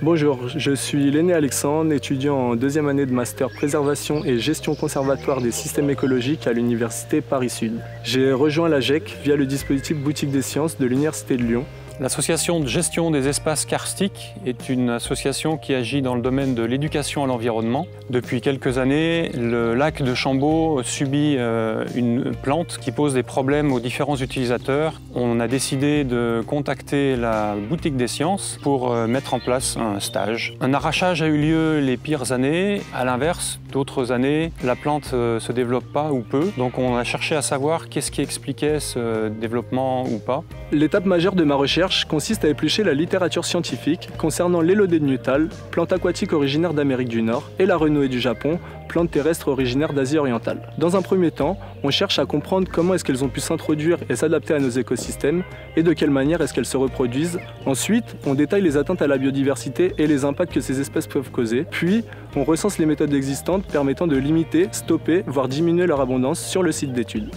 Bonjour, je suis l'aîné Alexandre, étudiant en deuxième année de master préservation et gestion conservatoire des systèmes écologiques à l'université Paris-Sud. J'ai rejoint la GEC via le dispositif Boutique des sciences de l'université de Lyon. L'association de gestion des espaces karstiques est une association qui agit dans le domaine de l'éducation à l'environnement. Depuis quelques années, le lac de Chambaud subit une plante qui pose des problèmes aux différents utilisateurs. On a décidé de contacter la Boutique des sciences pour mettre en place un stage. Un arrachage a eu lieu les pires années. À l'inverse, d'autres années, la plante ne se développe pas ou peu. Donc on a cherché à savoir qu'est-ce qui expliquait ce développement ou pas. L'étape majeure de ma recherche consiste à éplucher la littérature scientifique concernant l'Élodénutale, plante aquatique originaire d'Amérique du Nord, et la renouée du Japon, plante terrestre originaire d'Asie orientale. Dans un premier temps, on cherche à comprendre comment est-ce qu'elles ont pu s'introduire et s'adapter à nos écosystèmes et de quelle manière est-ce qu'elles se reproduisent. Ensuite, on détaille les atteintes à la biodiversité et les impacts que ces espèces peuvent causer. Puis, on recense les méthodes existantes permettant de limiter, stopper, voire diminuer leur abondance sur le site d'étude.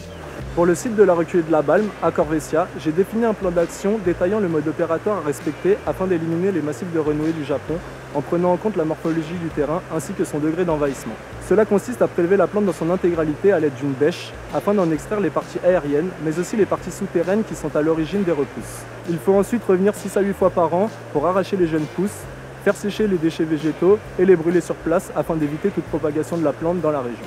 Pour le site de la reculée de la Balme, à Corvesia, j'ai défini un plan d'action détaillant le mode opératoire à respecter afin d'éliminer les massifs de renouée du Japon en prenant en compte la morphologie du terrain ainsi que son degré d'envahissement. Cela consiste à prélever la plante dans son intégralité à l'aide d'une bêche afin d'en extraire les parties aériennes mais aussi les parties souterraines qui sont à l'origine des repousses. Il faut ensuite revenir 6 à 8 fois par an pour arracher les jeunes pousses, faire sécher les déchets végétaux et les brûler sur place afin d'éviter toute propagation de la plante dans la région.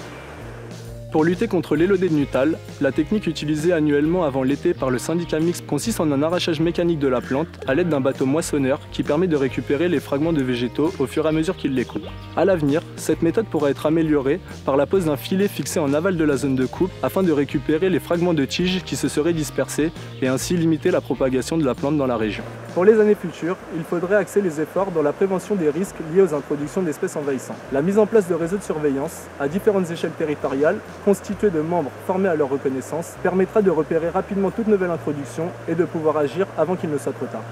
Pour lutter contre l'Élodénutale, la technique utilisée annuellement avant l'été par le syndicat mixte consiste en un arrachage mécanique de la plante à l'aide d'un bateau moissonneur qui permet de récupérer les fragments de végétaux au fur et à mesure qu'il les coupe. À l'avenir, cette méthode pourra être améliorée par la pose d'un filet fixé en aval de la zone de coupe afin de récupérer les fragments de tiges qui se seraient dispersés et ainsi limiter la propagation de la plante dans la région. Pour les années futures, il faudrait axer les efforts dans la prévention des risques liés aux introductions d'espèces envahissantes. La mise en place de réseaux de surveillance à différentes échelles territoriales, constitués de membres formés à leur reconnaissance, permettra de repérer rapidement toute nouvelle introduction et de pouvoir agir avant qu'il ne soit trop tard.